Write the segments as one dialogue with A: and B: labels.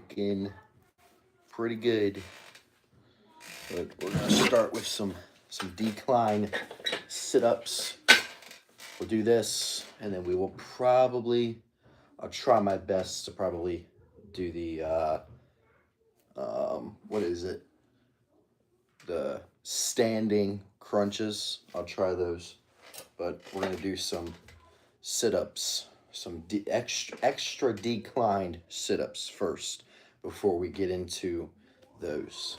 A: looking pretty good. But we're gonna start with some decline sit-ups. We'll do this, and then we will probably, I'll try my best to probably do the what is it? The standing crunches. I'll try those, but we're gonna do some sit-ups, some extra declined sit-ups first before we get into those.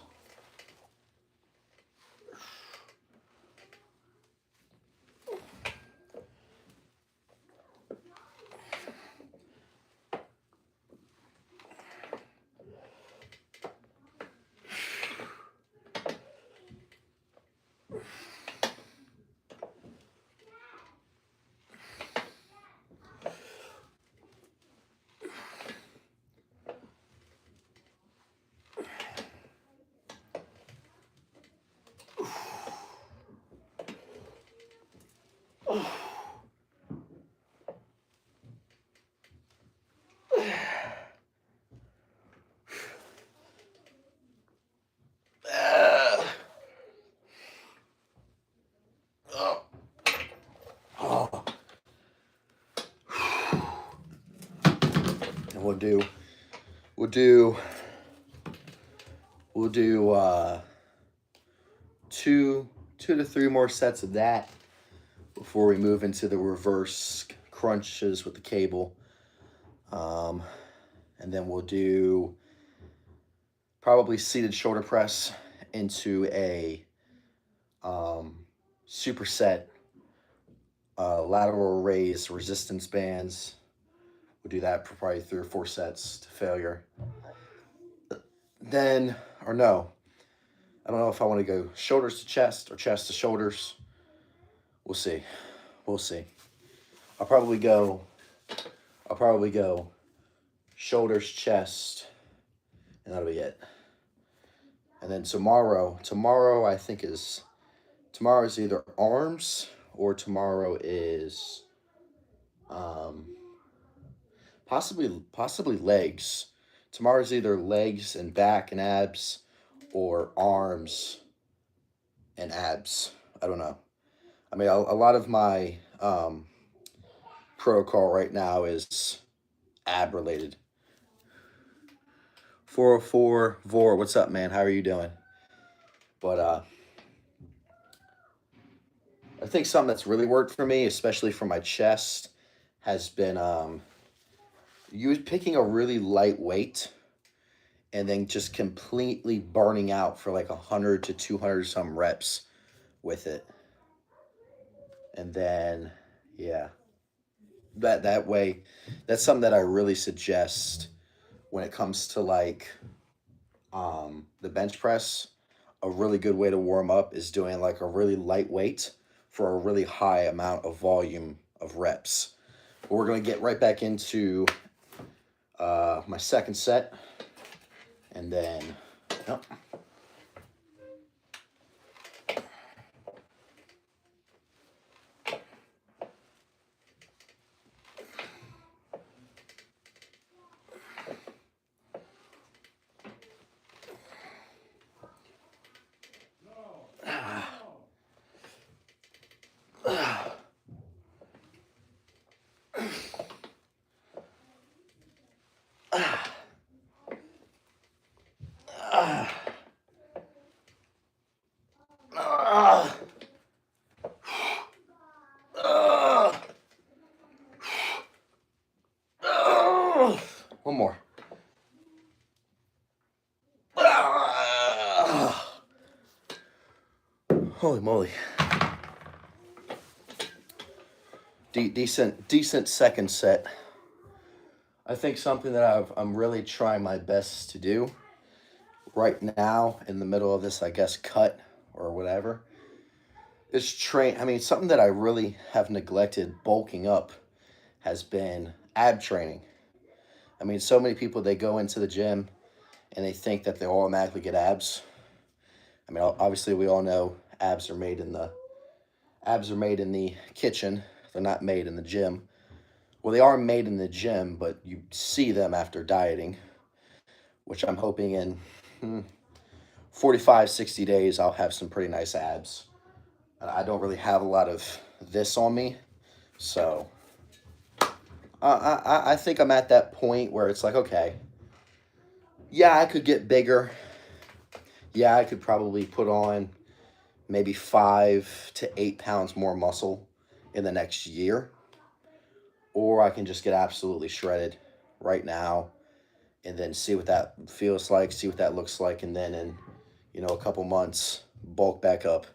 A: And we'll do two to three more sets of that before we move into the reverse crunches with the cable. And then we'll do probably seated shoulder press into a superset lateral raise resistance bands. We'll do that for probably 3 or 4 sets to failure. Then, or no, I don't know if I want to go shoulders to chest or chest to shoulders. We'll see. We'll see. I'll probably go shoulders, chest, and that'll be it. And then tomorrow I think tomorrow is either arms or tomorrow is possibly legs. Tomorrow's either legs and back and abs or arms and abs. I don't know. I mean, a lot of my protocol right now is ab related. 404 Vor, what's up, man? How are you doing? But I think something that's really worked for me, especially for my chest, has been you picking a really light weight and then just completely burning out for like 100 to 200 some reps with it. And then, yeah, that way, that's something that I really suggest when it comes to like the bench press. A really good way to warm up is doing like a really light weight for a really high amount of volume of reps. But we're going to get right back into my second set, and then yep. One more. Holy moly. Decent second set. I think something that I'm really trying my best to do right now in the middle of this, I guess, cut or whatever, is train. I mean, something that I really have neglected bulking up has been ab training. I mean, so many people, they go into the gym and they think that they automatically get abs. I mean, obviously we all know abs are made in the kitchen. They're not made in the gym. Well, they are made in the gym, but you see them after dieting. which I'm hoping in 45, 60 days, I'll have some pretty nice abs. I don't really have a lot of this on me. So I think I'm at that point where it's like, okay, yeah, I could get bigger. Yeah, I could probably put on maybe 5 to 8 pounds more muscle in the next year. Or I can just get absolutely shredded right now and then see what that feels like, see what that looks like, and then in, a couple months, bulk back up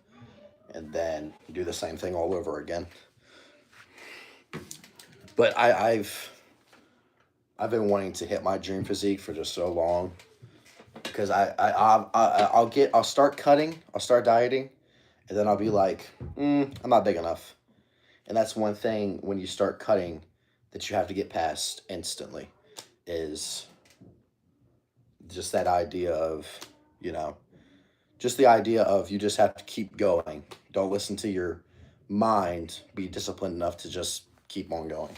A: and then do the same thing all over again. But I've been wanting to hit my dream physique for just so long, because I'll start cutting, I'll start dieting, and then I'll be like, I'm not big enough. And that's one thing when you start cutting that you have to get past instantly, is just that idea of, just the idea of you just have to keep going. Don't listen to your mind. Be disciplined enough to just keep on going.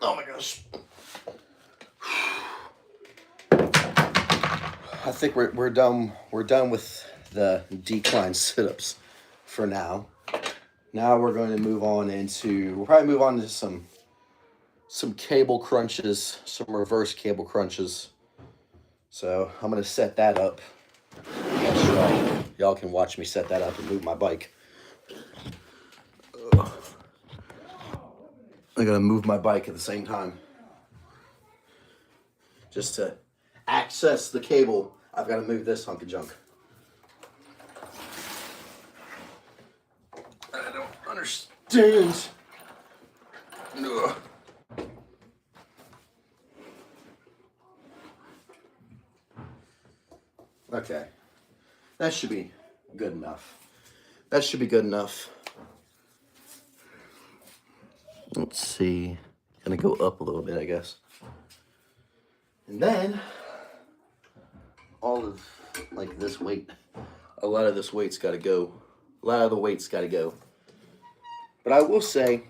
A: Oh my gosh. I think we're done. We're done with the decline sit-ups for now. Now we're going to move on into. We'll probably move on to some cable crunches, some reverse cable crunches. So I'm gonna set that up. Y'all can watch me set that up and move my bike. I'm gonna move my bike at the same time, just to access the cable. I've got to move this hunk of junk. I don't understand. Ugh. Okay, that should be good enough. That should be good enough. Let's see. Gonna go up a little bit, I guess. And then all of this weight, a lot of this weight's got to go. A lot of the weight's got to go. But I will say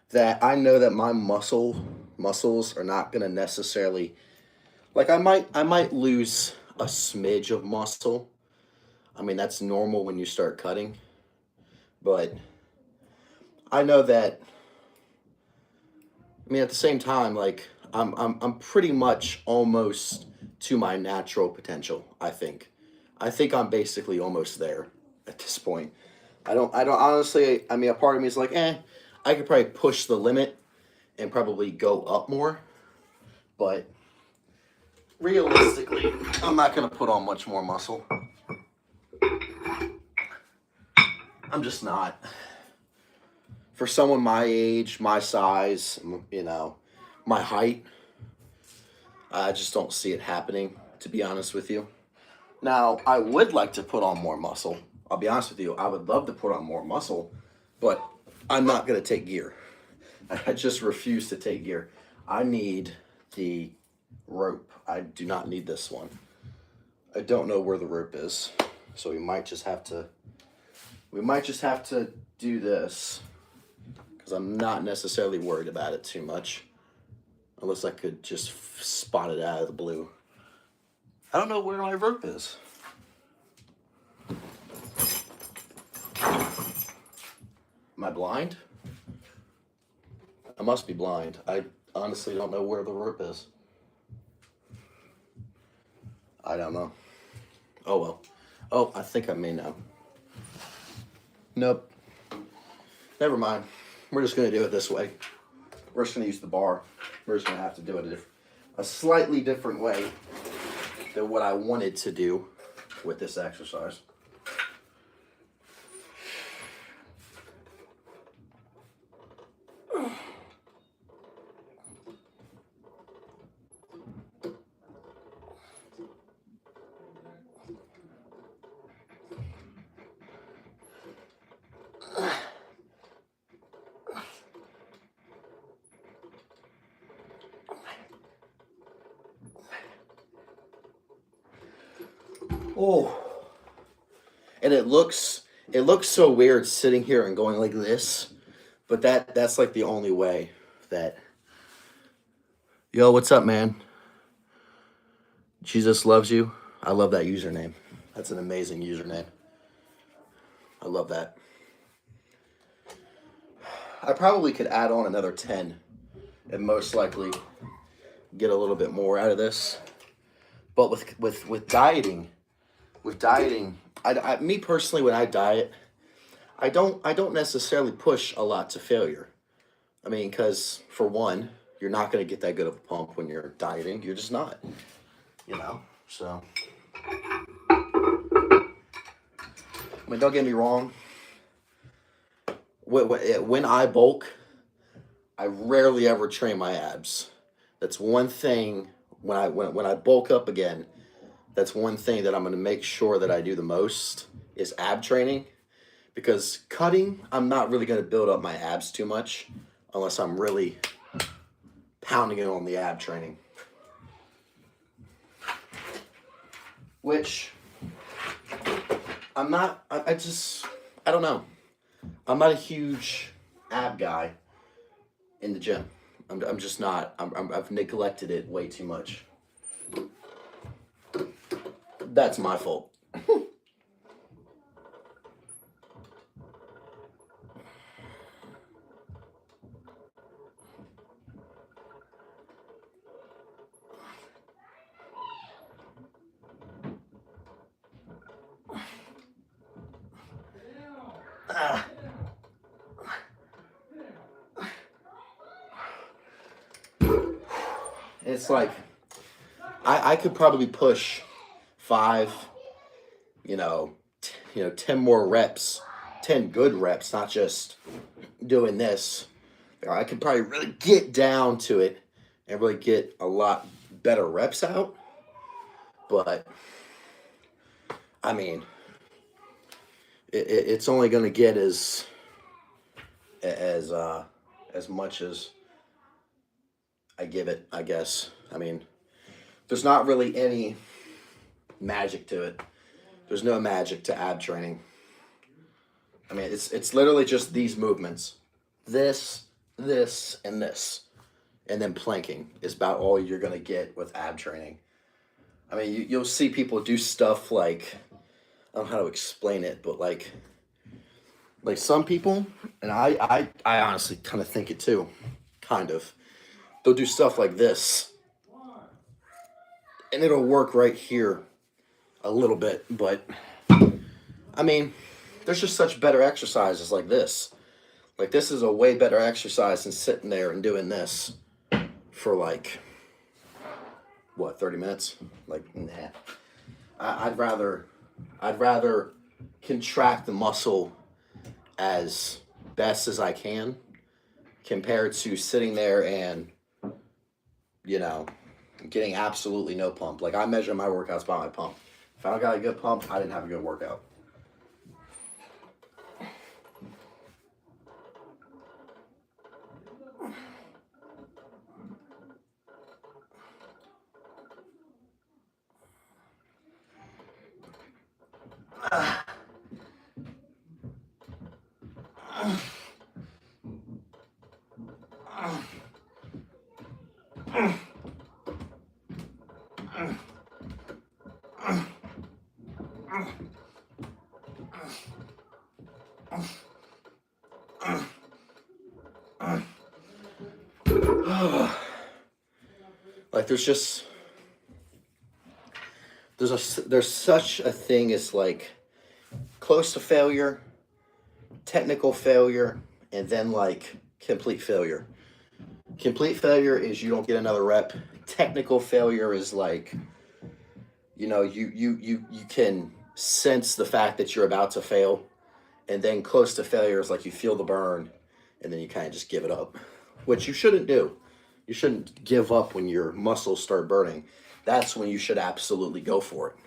A: that I know that my muscles are not gonna necessarily, like, I might lose a smidge of muscle. I mean, that's normal when you start cutting. But I know that, I mean, at the same time, like, I'm pretty much almost to my natural potential, I think. I think I'm basically almost there at this point. I don't honestly, I mean, a part of me is like, I could probably push the limit and probably go up more. But realistically, I'm not going to put on much more muscle. I'm just not. For someone my age, my size, my height, I just don't see it happening, to be honest with you. Now, I would like to put on more muscle. I'll be honest with you. I would love to put on more muscle, but I'm not going to take gear. I just refuse to take gear. I need the rope. I do not need this one. I don't know where the rope is, so we might just have to do this, because I'm not necessarily worried about it too much, unless I could just spot it out of the blue. I don't know where my rope is. Am I blind? I must be blind. I honestly don't know where the rope is. I don't know. Oh well. Oh, I think I may know. Nope. Never mind. We're just going to do it this way. We're just going to use the bar. We're just going to have to do it a slightly different way than what I wanted to do with this exercise. Oh, and it looks so weird sitting here and going like this, but that's like the only way that. Yo, what's up, man? Jesus loves you. I love that username. That's an amazing username. I love that. I probably could add on another 10 and most likely get a little bit more out of this. But with dieting, me personally, when I diet, I don't necessarily push a lot to failure. I mean, because for one, you're not going to get that good of a pump when you're dieting. You're just not, you know. So, I mean, don't get me wrong. When I bulk, I rarely ever train my abs. That's one thing when I bulk up again. That's one thing that I'm going to make sure that I do the most is ab training, because cutting, I'm not really going to build up my abs too much unless I'm really pounding it on the ab training. Which I'm not, I don't know. I'm not a huge ab guy in the gym. I'm just not. I've neglected it way too much. That's my fault. It's like I could probably push 5, 10 more reps, 10 good reps, not just doing this. I could probably really get down to it and really get a lot better reps out. But I mean, it's only going to get as much as I give it, I guess. I mean, there's not really any magic to it. There's no magic to ab training. I mean, it's literally just these movements. This, and this. And then planking is about all you're going to get with ab training. I mean, you'll see people do stuff like, I don't know how to explain it, but like some people, and I honestly kind of think it too, kind of. They'll do stuff like this, and it'll work right here a little bit, but I mean, there's just such better exercises like this. Like, this is a way better exercise than sitting there and doing this for like, what, 30 minutes? Like, nah. I'd rather contract the muscle as best as I can compared to sitting there and, getting absolutely no pump. Like, I measure my workouts by my pump. If I don't got a good pump, I didn't have a good workout. Like, there's such a thing as like close to failure, technical failure, and then like complete failure. Complete failure is you don't get another rep. Technical failure is like, you can sense the fact that you're about to fail, and then close to failure is like you feel the burn, and then you kind of just give it up, which you shouldn't do. You shouldn't give up when your muscles start burning. That's when you should absolutely go for it.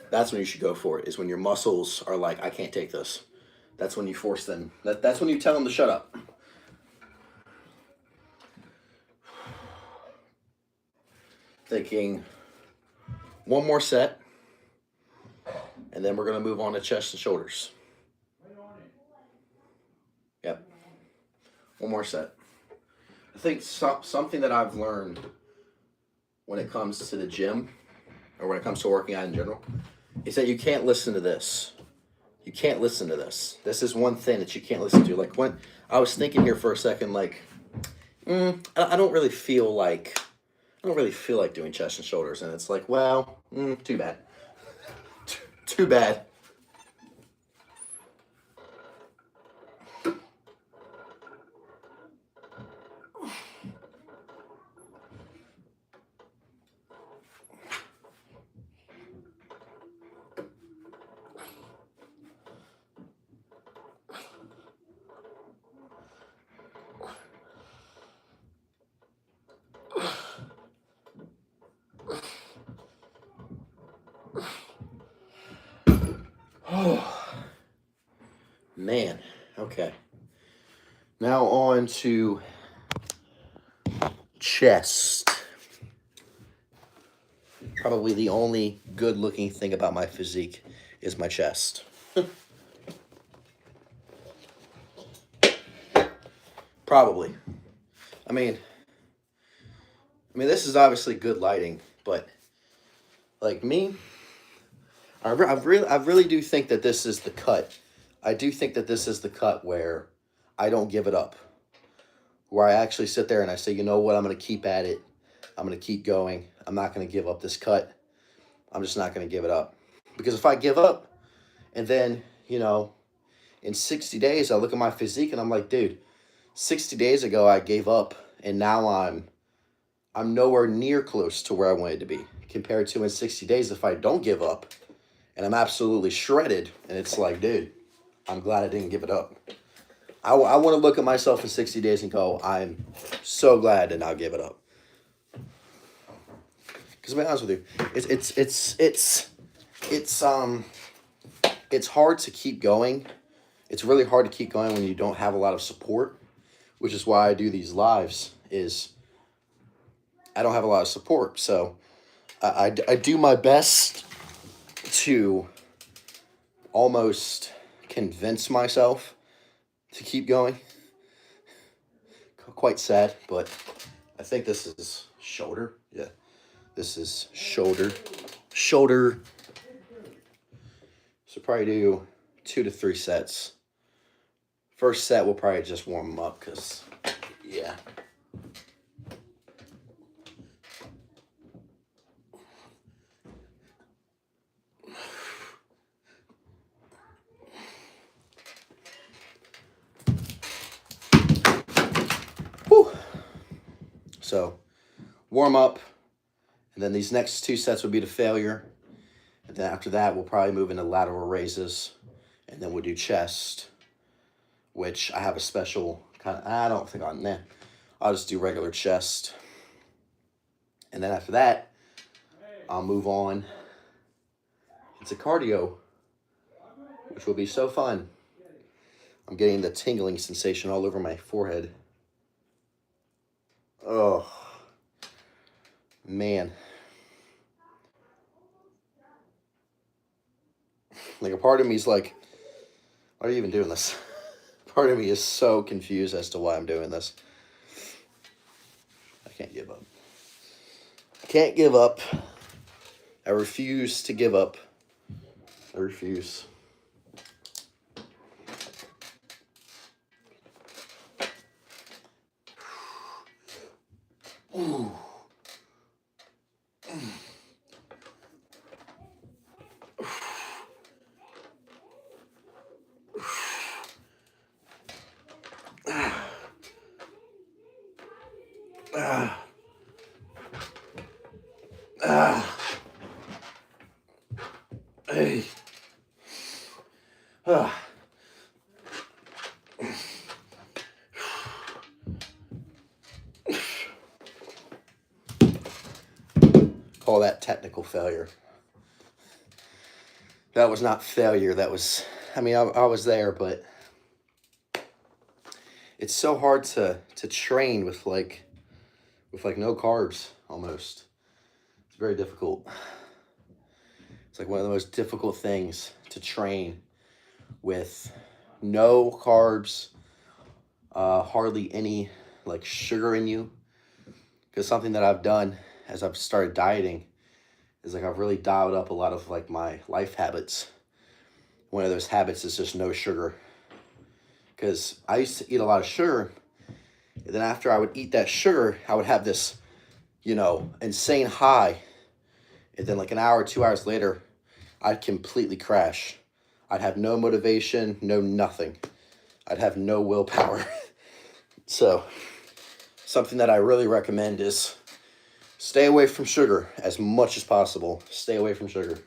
A: That's when you should go for it, is when your muscles are like, I can't take this. That's when you force them. That's when you tell them to shut up. Thinking, one more set, And then we're going to move on to chest and shoulders. Yep. One more set. I think something that I've learned when it comes to the gym, or when it comes to working out in general, is that you can't listen to this. You can't listen to this. This is one thing that you can't listen to. Like, when I was thinking here for a second, like, I don't really feel like doing chest and shoulders, and it's like, well, too bad. Too bad. Oh, man. Okay. Now on to chest. Probably the only good-looking thing about my physique is my chest. Probably. I mean, this is obviously good lighting, but like me, I really do think that this is the cut. I do think that this is the cut where I don't give it up. Where I actually sit there and I say, you know what, I'm going to keep at it. I'm going to keep going. I'm not going to give up this cut. I'm just not going to give it up. Because if I give up, and then, in 60 days, I look at my physique and I'm like, dude, 60 days ago I gave up, and now I'm nowhere near close to where I wanted to be. Compared to in 60 days, if I don't give up, and I'm absolutely shredded, and it's like, dude, I'm glad I didn't give it up. I want to look at myself in 60 days and go, I'm so glad I did not give it up. Because to be honest with you, it's hard to keep going. It's really hard to keep going when you don't have a lot of support, which is why I do these lives, is I don't have a lot of support. So I do my best to almost convince myself to keep going. Quite sad, but I think this is shoulder. Yeah, this is shoulder. Shoulder. So probably do 2 to 3 sets. First set, we'll probably just warm them up because, yeah. Whew. So, warm up, and then these next 2 sets will be the failure. And then after that, we'll probably move into lateral raises, and then we'll do chest, which I have a special kind of, I don't think I'll just do regular chest. And then after that, I'll move on into cardio, which will be so fun. I'm getting the tingling sensation all over my forehead. Oh, man. Like, a part of me is like, why are you even doing this? Part of me is so confused as to why I'm doing this. I can't give up. I can't give up. I refuse to give up. I refuse. Ooh. Hey. Call that technical failure. That was not failure. That was, I was there, but it's so hard to train with no carbs almost. It's very difficult. It's like one of the most difficult things to train with no carbs, hardly any like sugar in you. Because something that I've done as I've started dieting is like I've really dialed up a lot of like my life habits. One of those habits is just no sugar. Because I used to eat a lot of sugar, and then after I would eat that sugar, I would have this, insane high. And then like an hour, 2 hours later, I'd completely crash. I'd have no motivation, no nothing. I'd have no willpower. So something that I really recommend is stay away from sugar as much as possible. Stay away from sugar.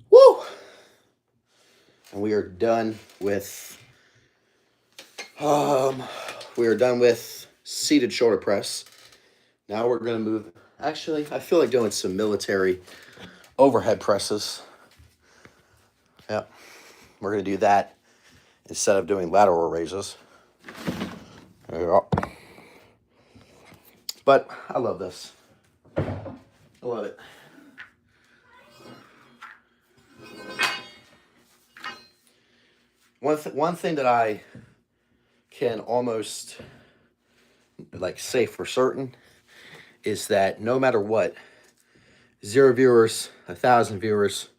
A: Woo! And we are done with seated shoulder press. Now we're gonna move. Actually, I feel like doing some military overhead presses. Yep, we're gonna do that instead of doing lateral raises. There you go. But I love this. I love it. One thing that I can almost like say for certain is that no matter what, 0 viewers, 1,000 viewers,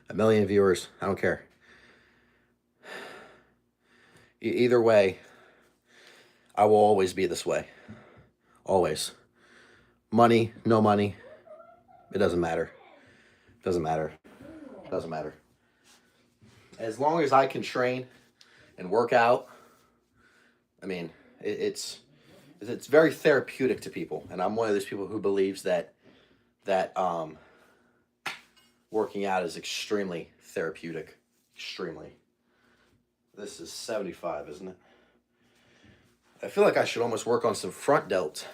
A: 1,000,000 viewers, I don't care. Either way, I will always be this way. Always. Money, no money, it doesn't matter. Doesn't matter. Doesn't matter. As long as I can train and work out, I mean, it's very therapeutic to people, and I'm one of those people who believes that working out is extremely therapeutic. Extremely. This is 75, isn't it? I feel like I should almost work on some front delt.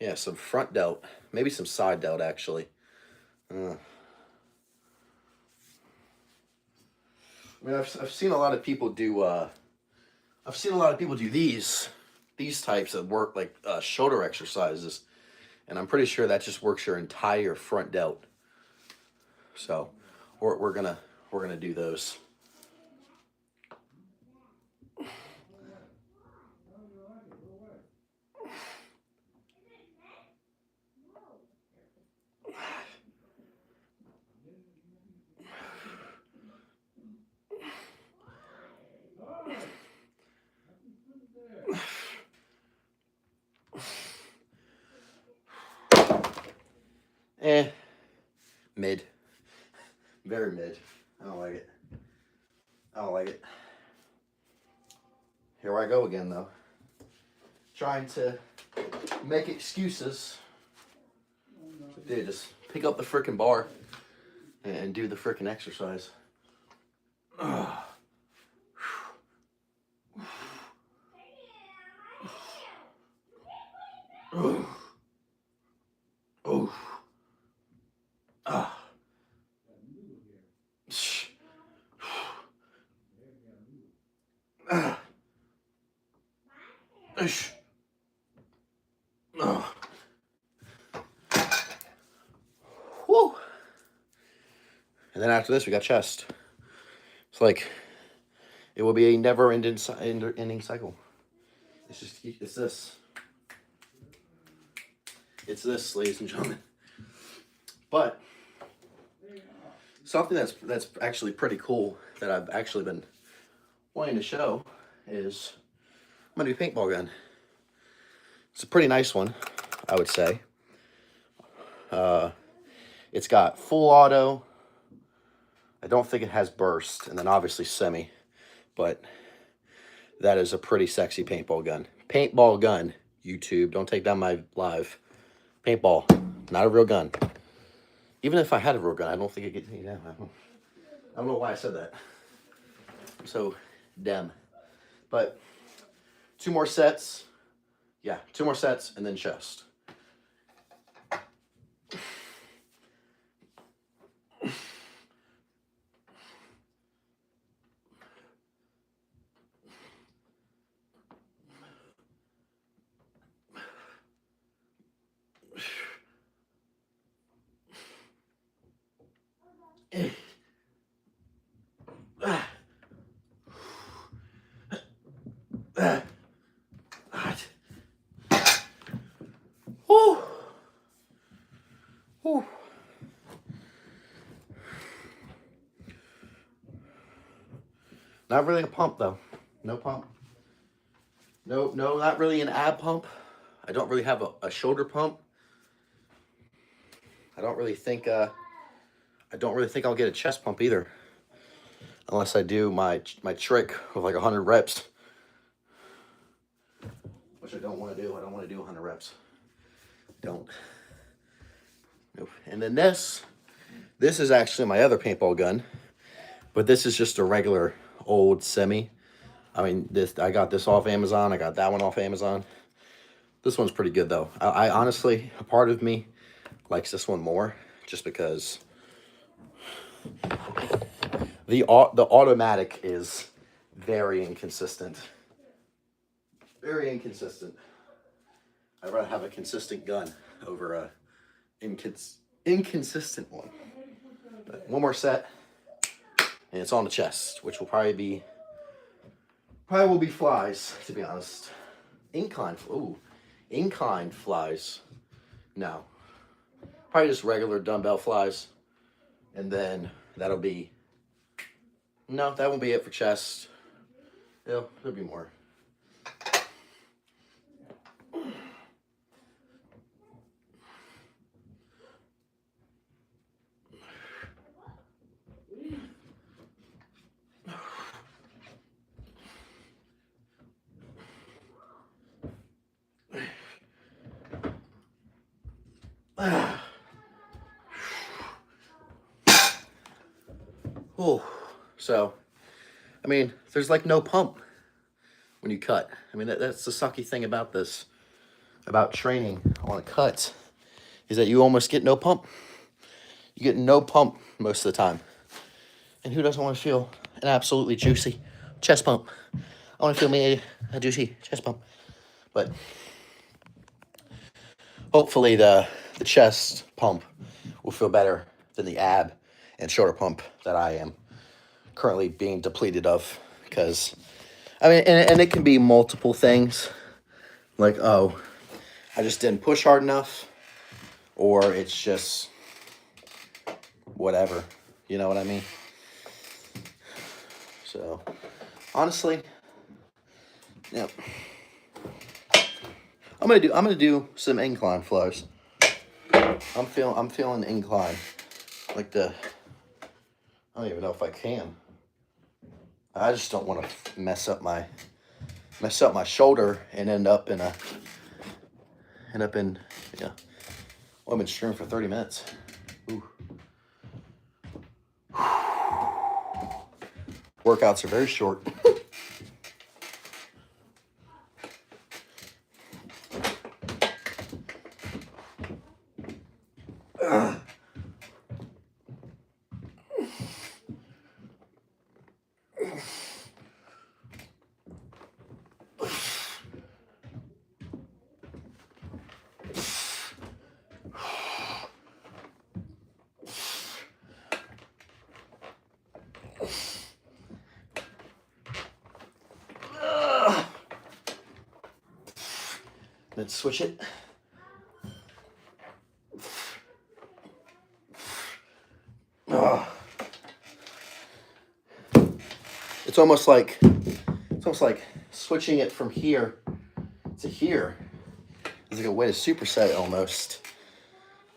A: Yeah, some front delt. Maybe some side delt, actually. I mean, I've seen a lot of people do. I've seen a lot of people do these types of work, like shoulder exercises, and I'm pretty sure that just works your entire front delt. So, we're gonna do those. Mid. Very mid. I don't like it. I don't like it. Here I go again, though. Trying to make excuses. Dude, just pick up the frickin' bar and do the frickin' exercise. Oh. Ah. Woo. And then after this, we got chest. It's like it will be a never-ending cycle. It's this. It's this, ladies and gentlemen. But something that's actually pretty cool that I've actually been wanting to show is I'm gonna do a paintball gun. It's a pretty nice one, I would say. It's got full auto. I don't think it has burst, and then obviously semi, but that is a pretty sexy paintball gun. Paintball gun, YouTube. Don't take down my live. Paintball, not a real gun. Even if I had a real gun, I don't think it gets taken down. I don't know why I said that. So, damn. But 2 more sets. Yeah, 2 more sets and then chest. Whew. Whew. Not really a pump though. No pump. No, not really an ab pump. I don't really have a shoulder pump. I don't really think I'll get a chest pump either. Unless I do my trick with like 100 reps. Which I don't want to do. I don't want to do 100 reps. Don't. Nope. And then this is actually my other paintball gun. But this is just a regular old semi. I mean, I got this off Amazon. I got that one off Amazon. This one's pretty good though. I honestly, a part of me likes this one more, just because the automatic is very inconsistent. Very inconsistent. I'd rather have a consistent gun over a inconsistent one. But one more set, and it's on the chest, which will probably will be flies, to be honest. Incline flies. No. Probably just regular dumbbell flies. And then that'll be... No, that won't be it for chest. There'll be more. Oh, so, I mean, there's like no pump when you cut. I mean, that's the sucky thing about this, about training on a cut, is that you almost get no pump. You get no pump most of the time. And who doesn't want to feel an absolutely juicy chest pump? I want to feel me a juicy chest pump. But hopefully the chest pump will feel better than the ab and shoulder pump that I am currently being depleted of. Because, I mean, and it can be multiple things. Like, oh, I just didn't push hard enough. Or it's just whatever. You know what I mean? So, honestly, yep. I'm gonna do some incline flies. I'm feeling incline. Like I don't even know if I can. I just don't want to mess up my shoulder and end up in yeah. Well, I've been streaming for 30 minutes. Ooh. Workouts are very short. Then switch it. It's almost like switching it from here to here. It's like a way to superset it almost.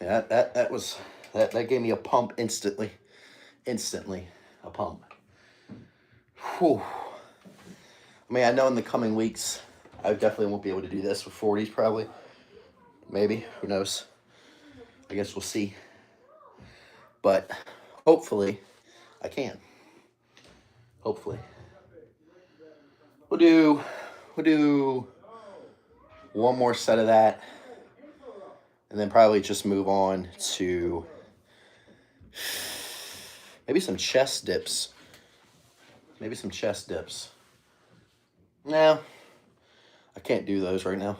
A: Yeah, that gave me a pump instantly. Instantly, a pump. Whew. I mean, I know in the coming weeks I definitely won't be able to do this with 40s probably. Maybe, who knows? I guess we'll see. But hopefully I can. Hopefully. We'll do one more set of that, and then probably just move on to maybe some chest dips. Maybe some chest dips. No, I can't do those right now.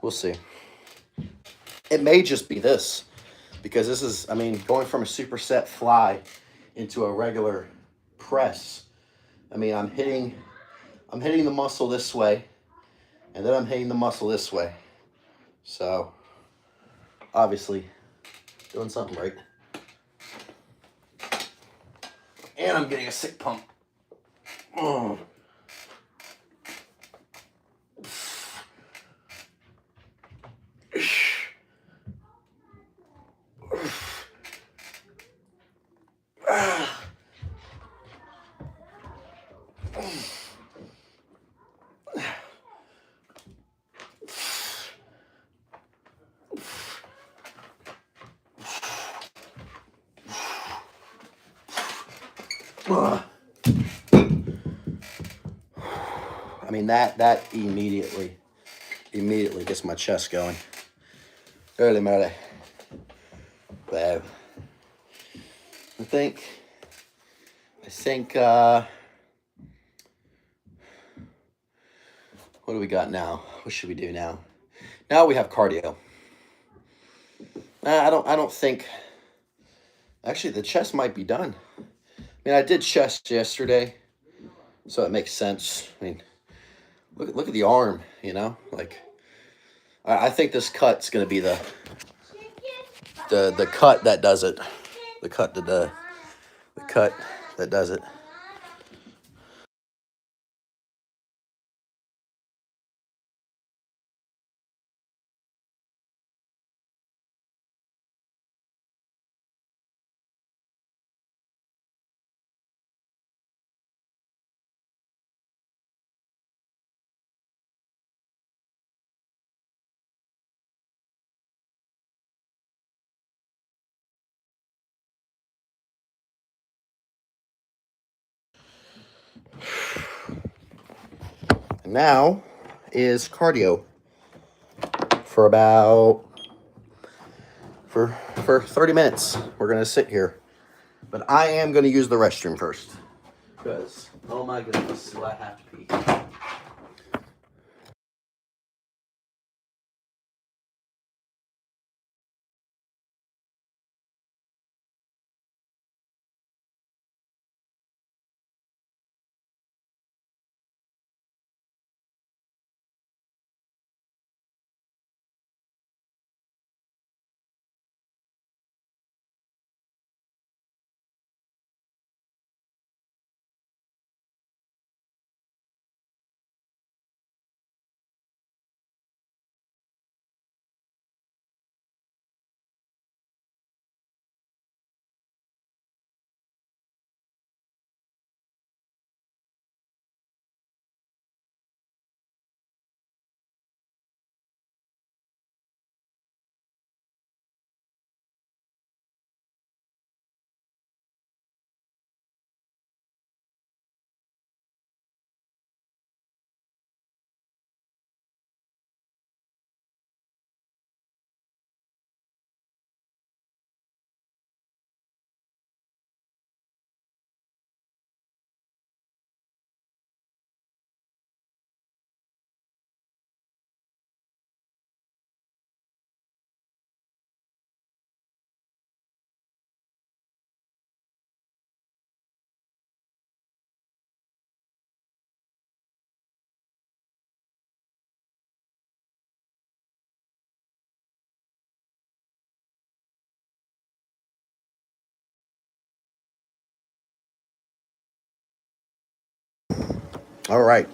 A: We'll see. It may just be this, because this is, I mean, going from a superset fly into a regular press. I mean, I'm hitting the muscle this way, and then I'm hitting the muscle this way. So, obviously, doing something right. And I'm getting a sick pump. Oh. I mean, that immediately gets my chest going. Early Murray. Wow. I think what do we got now? What should we do now? Now we have cardio. I don't think, actually the chest might be done. I mean, I did chest yesterday, so it makes sense. I mean, look at the arm, you know? Like, I think this cut's gonna be the cut that does it. The cut that does it. Now is cardio for 30 minutes. We're gonna sit here, but I am gonna use the restroom first because oh my goodness, do I have to pee. All right,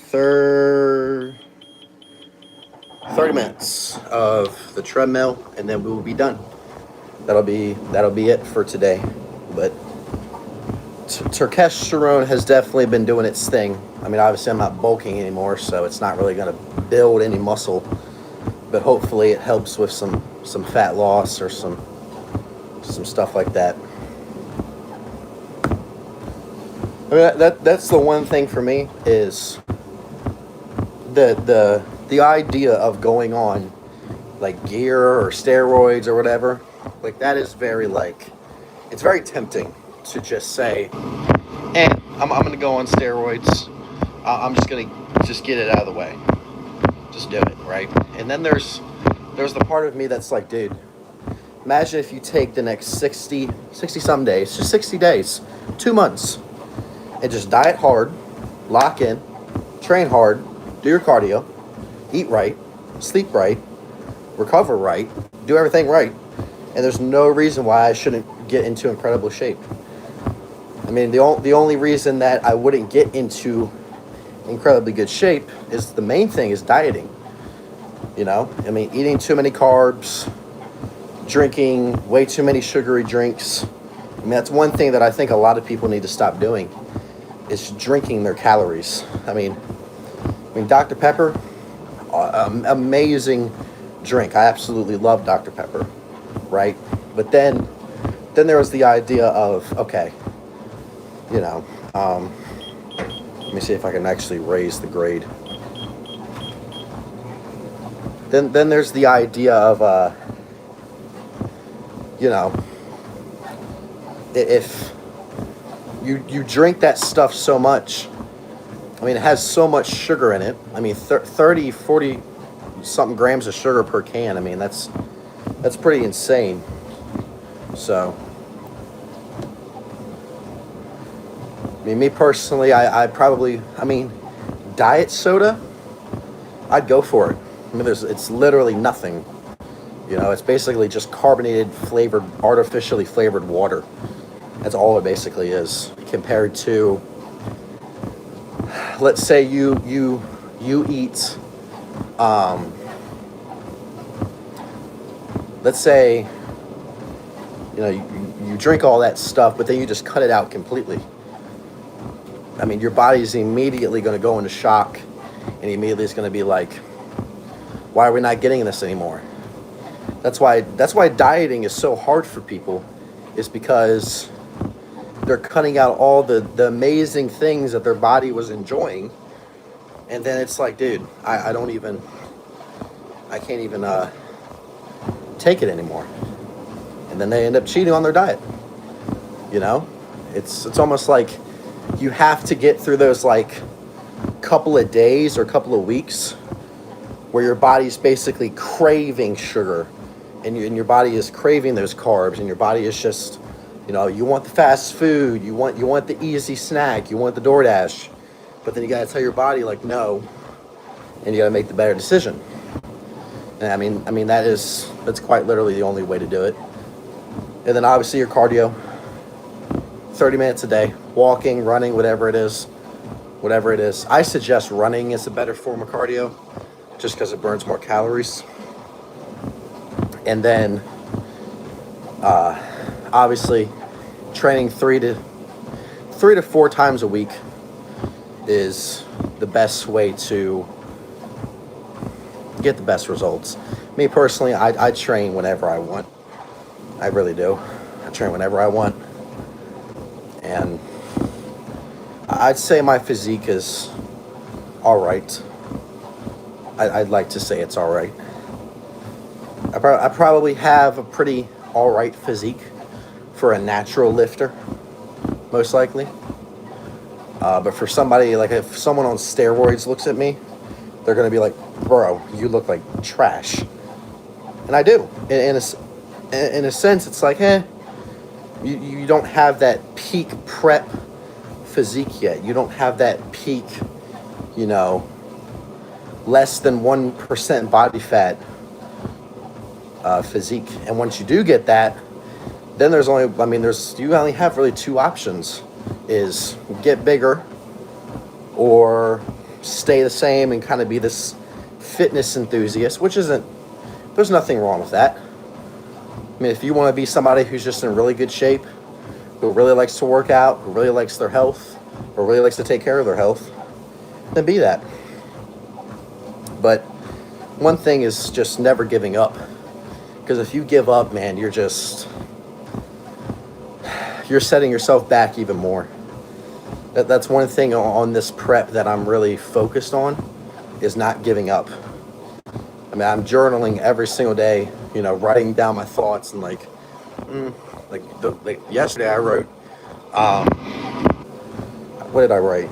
A: 30 minutes of the treadmill, and then we will be done. That'll be it for today. But Testosterone has definitely been doing its thing. I mean, obviously I'm not bulking anymore, so it's not really going to build any muscle, but hopefully it helps with some fat loss or some stuff like that. I mean, that's the one thing for me is the idea of going on like gear or steroids or whatever, like that is very like, it's very tempting to just say, and I'm gonna go on steroids. I'm just gonna get it out of the way. Just do it, right? And then there's the part of me that's like, dude, imagine if you take the next 60 some days, just 60 days, 2 months, and just diet hard, lock in, train hard, do your cardio, eat right, sleep right, recover right, do everything right, and there's no reason why I shouldn't get into incredible shape. I mean, the only reason that I wouldn't get into incredibly good shape is the main thing is dieting. You know, I mean, eating too many carbs, drinking way too many sugary drinks. I mean, that's one thing that I think a lot of people need to stop doing is drinking their calories. I mean, Dr. Pepper, amazing drink. I absolutely love Dr. Pepper, right? But then there was the idea of, okay, you know, let me see if I can actually raise the grade. Then there's the idea of, you know, if you drink that stuff so much, I mean, it has so much sugar in it. I mean, 30, 40 something grams of sugar per can. I mean, that's pretty insane. So, I mean, me personally, I probably, I mean, diet soda, I'd go for it. I mean, it's literally nothing. You know, it's basically just carbonated, flavored, artificially flavored water. That's all it basically is, compared to, let's say you eat, let's say, you know, you drink all that stuff, but then you just cut it out completely. I mean, your body's immediately going to go into shock, and immediately it's going to be like, why are we not getting this anymore? That's why dieting is so hard for people, is because they're cutting out all the amazing things that their body was enjoying, and then it's like, dude, I can't even take it anymore, and then they end up cheating on their diet. You know, it's almost like you have to get through those like couple of days or couple of weeks where your body's basically craving sugar, and your body is craving those carbs, and your body is just, you know, you want the fast food, you want the easy snack, you want the DoorDash, but then you gotta tell your body like no, and you gotta make the better decision. And I mean that's quite literally the only way to do it. And then obviously your cardio, 30 minutes a day, walking, running, whatever it is. I suggest running is a better form of cardio, just because it burns more calories. And then obviously training 3 to 4 times a week is the best way to get the best results. Me personally, I train whenever I want. I really do. I train whenever I want. And I'd say my physique is all right. I'd like to say it's all right. I probably have a pretty all right physique for a natural lifter, most likely. But for somebody, like if someone on steroids looks at me, they're going to be like, bro, you look like trash. And I do. In a sense, it's like, you don't have that peak prep physique yet. You don't have that peak, you know, less than 1% body fat physique. And once you do get that, then you only have really 2 options, is get bigger or stay the same and kind of be this fitness enthusiast, there's nothing wrong with that. I mean, if you want to be somebody who's just in really good shape, who really likes to work out, who really likes their health, or really likes to take care of their health, then be that. But one thing is just never giving up. Because if you give up, man, you're setting yourself back even more. That's one thing on this prep that I'm really focused on, is not giving up. I mean, I'm journaling every single day, writing down my thoughts, and like yesterday I wrote, what did I write?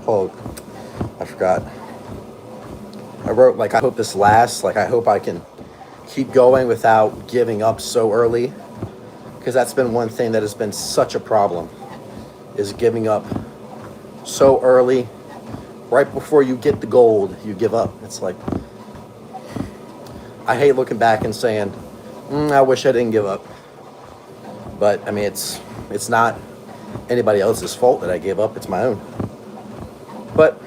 A: Oh, I forgot. I wrote, like, I hope this lasts. Like, I hope I can keep going without giving up so early. Because that's been one thing that has been such a problem, is giving up so early. Right before you get the gold, you give up. It's like, I hate looking back and saying, I wish I didn't give up. But, I mean, it's not anybody else's fault that I gave up. It's my own. But,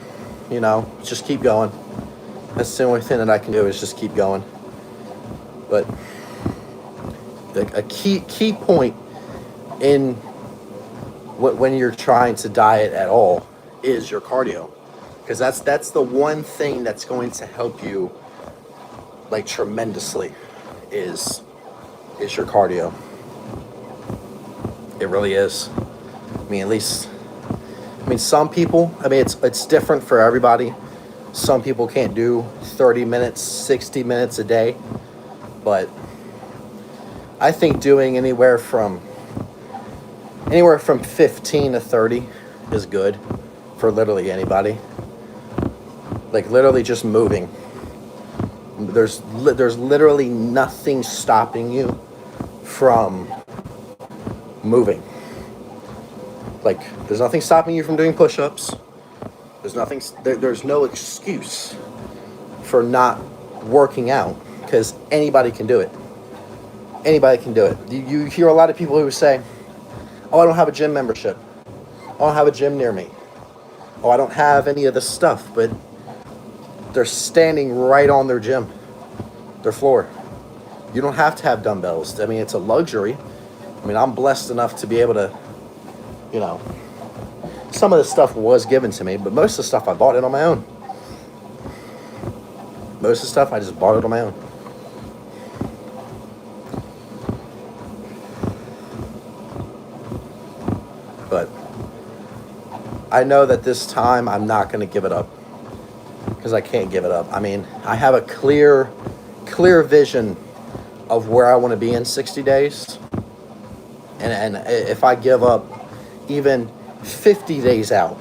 A: just keep going. That's the only thing that I can do, is just keep going. But a key point in when you're trying to diet at all is your cardio, because that's the one thing that's going to help you, like, tremendously, is your cardio. It really is. I mean, some people, it's different for everybody. Some people can't do 30 minutes, 60 minutes a day. But I think doing anywhere from 15 to 30 is good for literally anybody. Like, literally just moving. There's literally nothing stopping you from moving. Like, there's nothing stopping you from doing push-ups. There's no excuse for not working out, because anybody can do it. Anybody can do it. You hear a lot of people who say, oh, I don't have a gym membership. I don't have a gym near me. Oh, I don't have any of this stuff. But they're standing right on their gym, their floor. You don't have to have dumbbells. I mean, it's a luxury. I mean, I'm blessed enough to be able to, some of the stuff was given to me, but most of the stuff I bought it on my own. Most of the stuff I just bought it on my own. But I know that this time I'm not going to give it up, because I can't give it up. I mean, I have a clear vision of where I want to be in 60 days. And if I give up even 50 days out,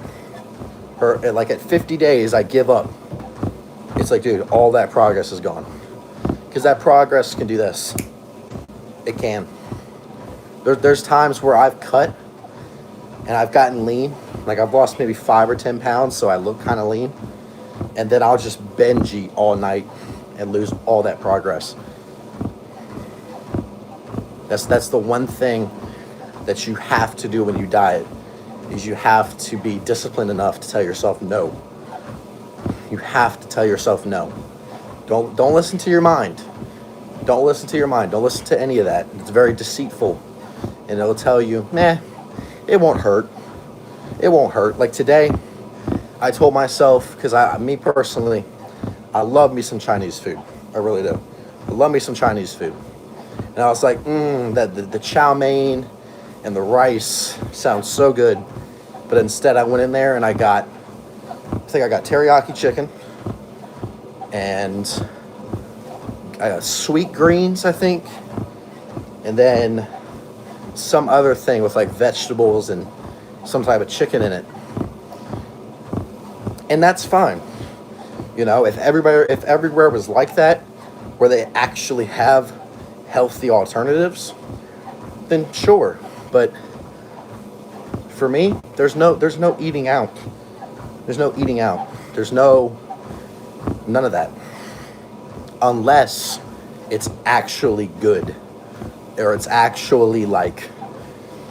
A: or like at 50 days I give up, it's like, dude, all that progress is gone. Because that progress can do this. It can. There's times where I've cut and I've gotten lean. Like, I've lost maybe 5 or 10 pounds, so I look kind of lean. And then I'll just binge eat all night and lose all that progress. That's the one thing that you have to do when you diet, is you have to be disciplined enough to tell yourself no. You have to tell yourself no. Don't listen to your mind. Don't listen to your mind. Don't listen to any of that. It's very deceitful. And it'll tell you, it won't hurt. It won't hurt. Like today, I told myself, because me personally, I love me some Chinese food. I really do. I love me some Chinese food. And I was like, the chow mein and the rice sounds so good. But instead I went in there and I got teriyaki chicken and sweet greens, I think. And then some other thing with like vegetables and some type of chicken in it. And that's fine. If everywhere was like that, where they actually have healthy alternatives, then sure. But for me, there's no eating out. There's no eating out. There's none of that. Unless it's actually good. Or it's actually like,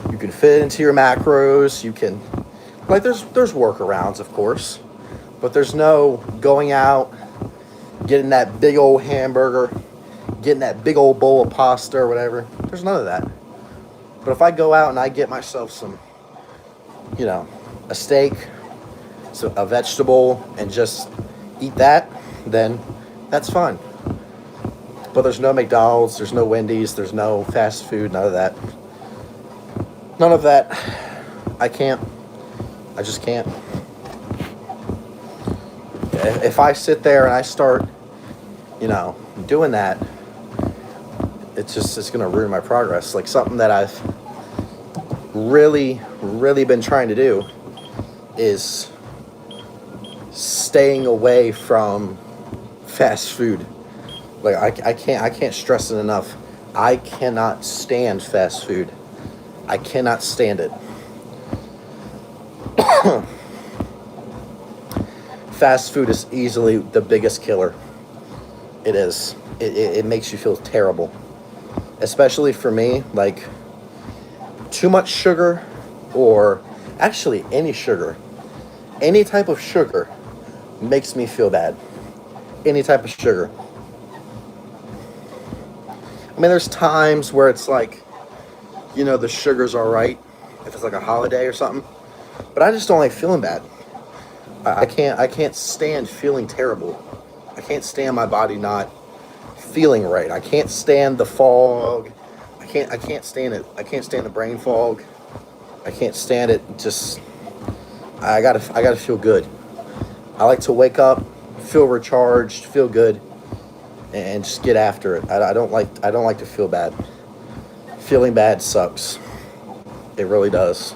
A: you can fit it into your macros, you can, like, there's workarounds, of course. But there's no going out, getting that big old hamburger, getting that big old bowl of pasta or whatever. There's none of that. But if I go out and I get myself some, a steak, so a vegetable, and just eat that, then that's fine. But there's no McDonald's, there's no Wendy's, there's no fast food, none of that. None of that. I can't. I just can't. If I sit there and I start, doing that, it's going to ruin my progress. Like something that I've really, really been trying to do is staying away from fast food. Like I can't stress it enough. I cannot stand fast food. I cannot stand it. Fast food is easily the biggest killer. It is. It makes you feel terrible. Especially for me, like too much sugar, or actually any sugar, any type of sugar makes me feel bad. Any type of sugar. I mean, there's times where it's like, the sugar's all right if it's like a holiday or something, but I just don't like feeling bad. I can't stand feeling terrible. I can't stand my body not feeling right. I can't stand the fog. I can't stand it. I can't stand the brain fog. I can't stand it. Just I gotta feel good. I like to wake up, feel recharged, feel good, and just get after it. I don't like to feel bad. Feeling bad sucks. It really does.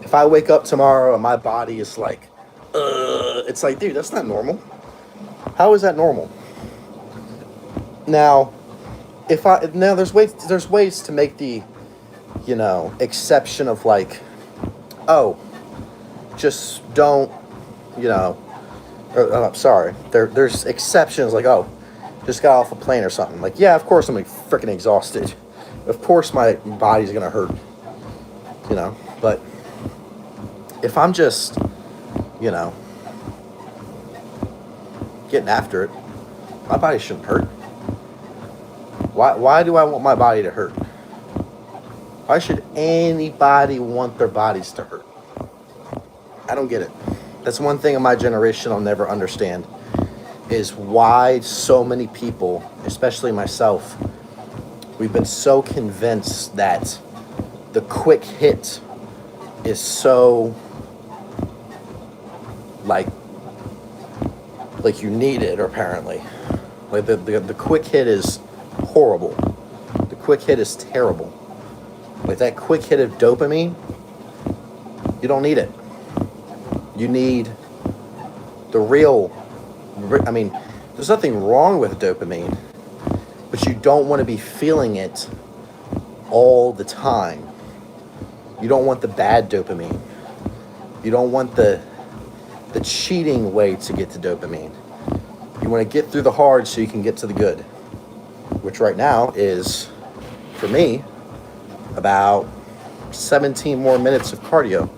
A: If I wake up tomorrow and my body is like, it's like, dude, that's not normal. How is that normal? Now, there's ways to make the, exception of like, oh, just don't, sorry. There's exceptions like, oh, just got off a plane or something. Like, yeah, of course I'm like freaking exhausted. Of course my body's gonna hurt, but if I'm just, getting after it, my body shouldn't hurt. Why do I want my body to hurt? Why should anybody want their bodies to hurt? I don't get it. That's one thing in my generation I'll never understand, is why so many people, especially myself, we've been so convinced that the quick hit is so like you need it, apparently. Like the quick hit is horrible. The quick hit is terrible. Like that quick hit of dopamine, you don't need it. You need the real, I mean, there's nothing wrong with dopamine, but you don't want to be feeling it all the time. You don't want the bad dopamine. You don't want the cheating way to get to dopamine. You want to get through the hard so you can get to the good, which right now is, for me, about 17 more minutes of cardio,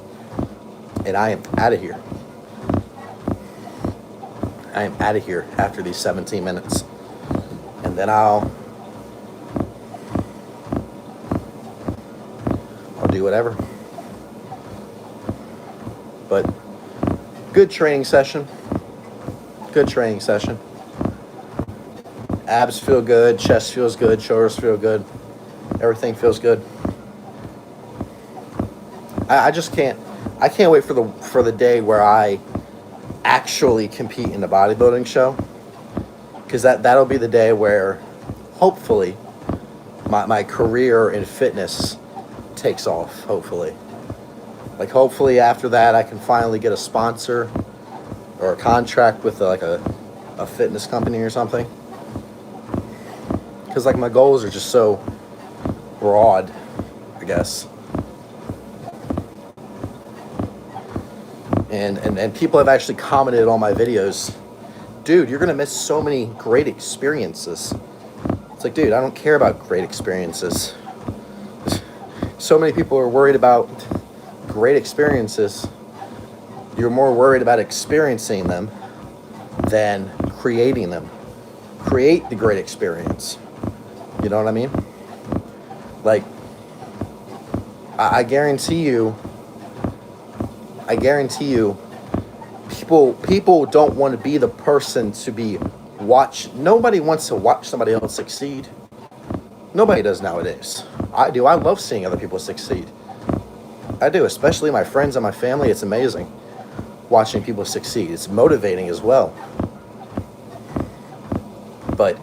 A: and I am out of here. I am out of here after these 17 minutes, and then I'll do whatever. But good training session. Good training session. Abs feel good, chest feels good, shoulders feel good, everything feels good. I can't wait for the day where I actually compete in a bodybuilding show, because that'll be the day where hopefully my career in fitness takes off. Hopefully after that I can finally get a sponsor or a contract with a fitness company or something, because like my goals are just so broad, I guess. And people have actually commented on my videos, dude, you're gonna miss so many great experiences. It's like, dude, I don't care about great experiences. So many people are worried about great experiences. You're more worried about experiencing them than creating them. Create the great experience. You know what I mean? Like, I guarantee you, people don't want to be the person to be watch. Nobody wants to watch somebody else succeed. Nobody does nowadays. I do. I love seeing other people succeed. I do, especially my friends and my family. It's amazing watching people succeed. It's motivating as well. But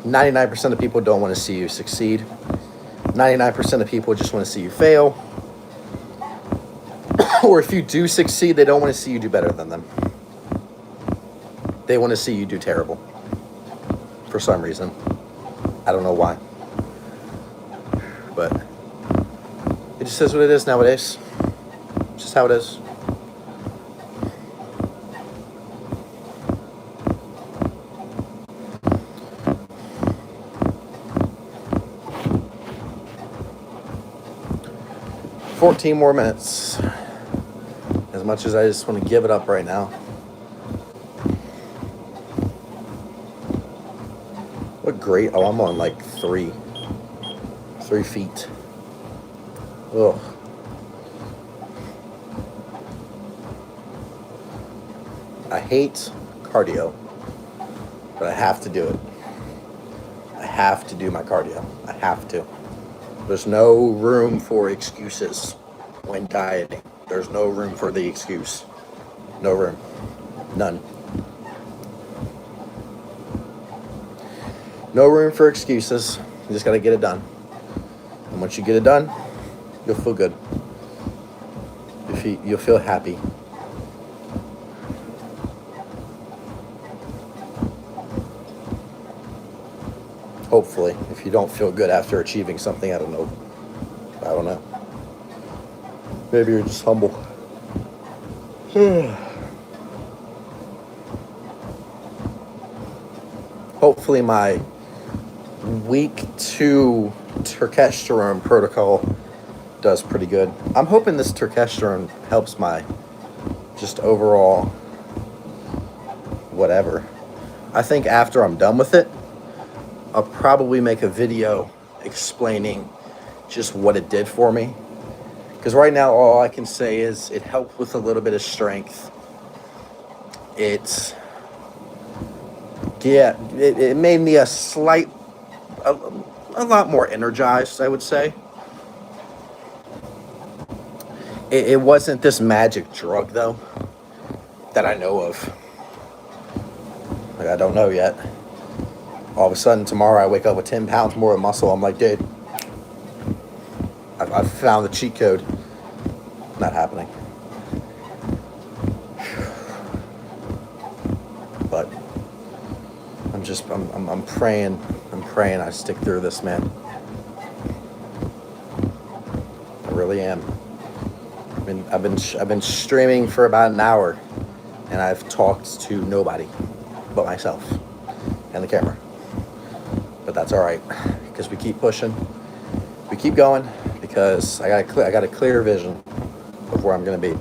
A: 99% of people don't want to see you succeed. 99% of people just want to see you fail. Or if you do succeed, they don't want to see you do better than them. They want to see you do terrible. For some reason. I don't know why. But it just is what it is nowadays. It's just how it is. $14 more minutes. As much as I just want to give it up right now. What great. Oh, I'm on like 3 feet. Ugh. I hate cardio, but I have to do it. I have to do my cardio. I have to. There's no room for excuses when dieting. There's no room for the excuse. No room. None. No room for excuses. You just got to get it done. And once you get it done, you'll feel good. You'll feel happy. Hopefully, if you don't feel good after achieving something, I don't know. Maybe you're just humble. Hopefully my week 2 terkesterone protocol does pretty good. I'm hoping this terkesterone helps my just overall whatever. I think after I'm done with it, I'll probably make a video explaining just what it did for me. Because right now, all I can say is it helped with a little bit of strength. It made me a lot more energized, I would say. It wasn't this magic drug, though, that I know of. Like, I don't know yet. All of a sudden, tomorrow I wake up with 10 pounds more of muscle. I'm like, dude, I've found the cheat code. Not happening. But I'm praying. I'm praying I stick through this, man. I really am. I've been streaming for about an hour, and I've talked to nobody but myself and the camera. But that's all right, because we keep pushing, we keep going, because I got a clear vision of where I'm gonna be.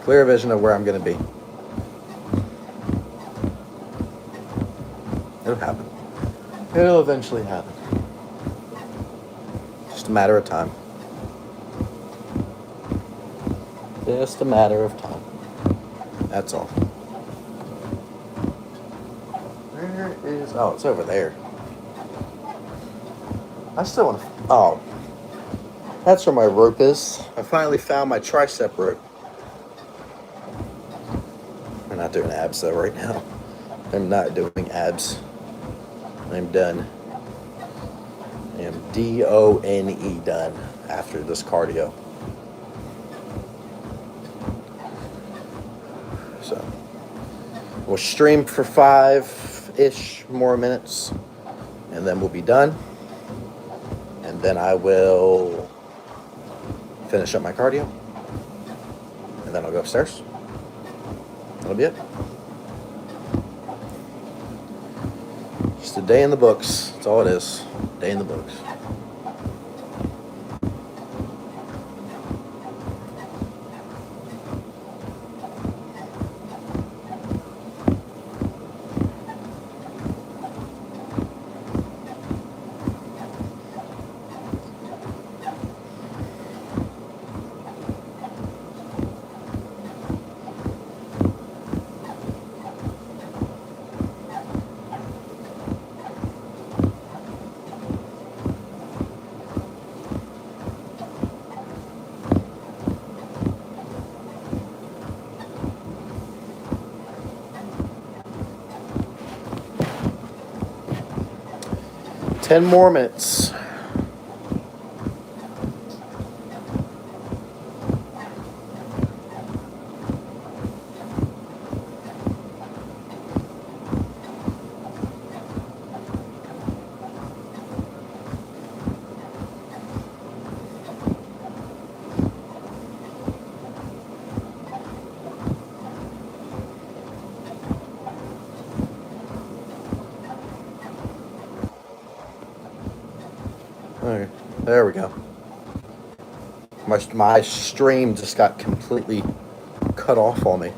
A: Clear vision of where I'm gonna be. It'll happen. It'll eventually happen. Just a matter of time. Just a matter of time. That's all. Where is... Oh, it's over there. I still want to... Oh. That's where my rope is. I finally found my tricep rope. I'm not doing abs, though, right now. I'm not doing abs. I'm done. I am D-O-N-E done after this cardio. So, we'll stream for 5-ish more minutes, and then we'll be done. And then I will finish up my cardio, and then I'll go upstairs. That'll be it. Just a day in the books. That's all it is. Day in the books. 10 more minutes. Okay, there we go. My stream just got completely cut off on me.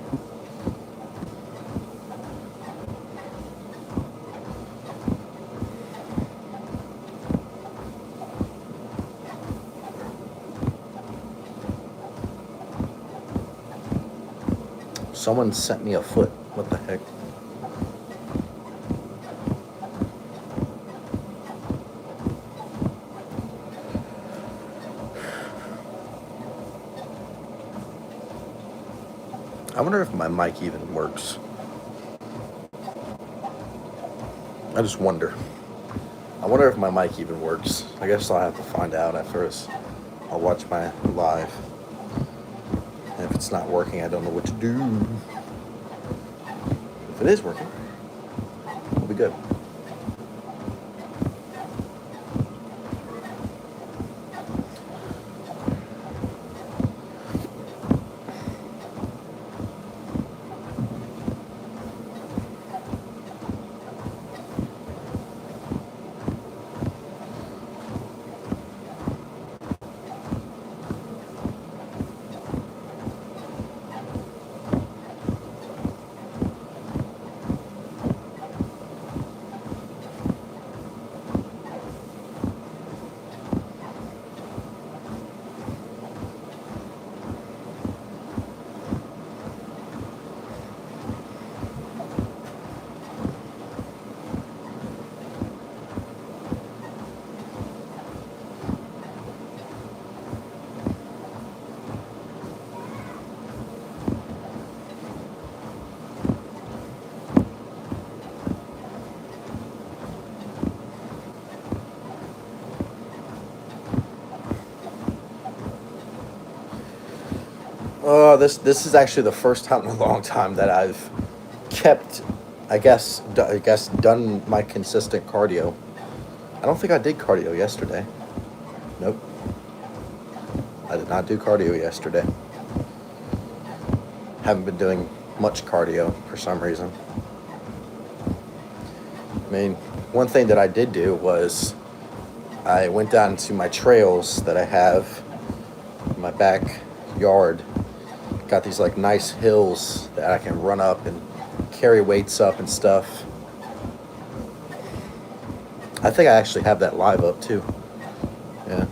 A: Someone sent me a foot. What the heck? I wonder if my mic even works. I just wonder. I wonder if my mic even works. I guess I'll have to find out after I'll watch my live. And if it's not working, I don't know what to do. If it is working, we'll be good. This is actually the first time in a long time that I've kept, I guess done my consistent cardio. I don't think I did cardio yesterday. Nope. I did not do cardio yesterday. Haven't been doing much cardio for some reason. I mean, one thing that I did do was I went down to my trails that I have in my backyard. Got these like nice hills that I can run up and carry weights up and stuff. I think I actually have that live up too. Yeah.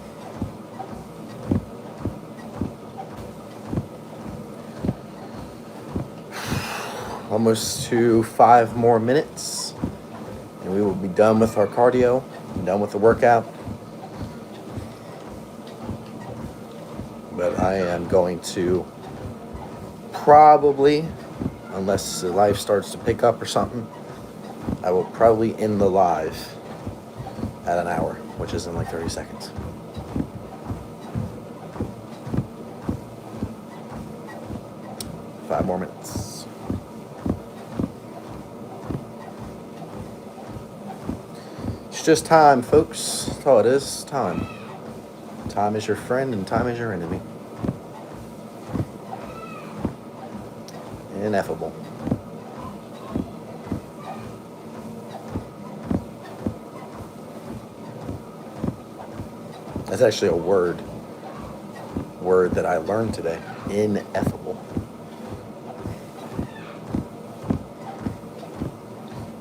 A: Almost to 5 more minutes and we will be done with our cardio, done with the workout. But I am going to probably, unless the live starts to pick up or something, I will probably end the live at an hour, which is in like 30 seconds. Five more minutes. It's just time, folks. That's all it is. Time. Time is your friend and time is your enemy. Ineffable. That's actually a word that I learned today. Ineffable.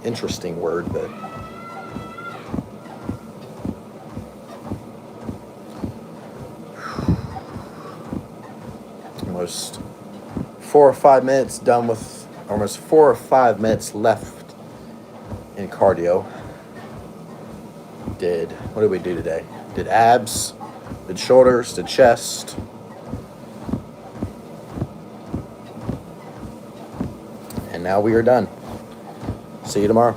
A: Interesting word, but almost 4 or 5 minutes done with, almost 4 or 5 minutes left in cardio. What did we do today? Did abs, did shoulders, did chest. And now we are done. See you tomorrow.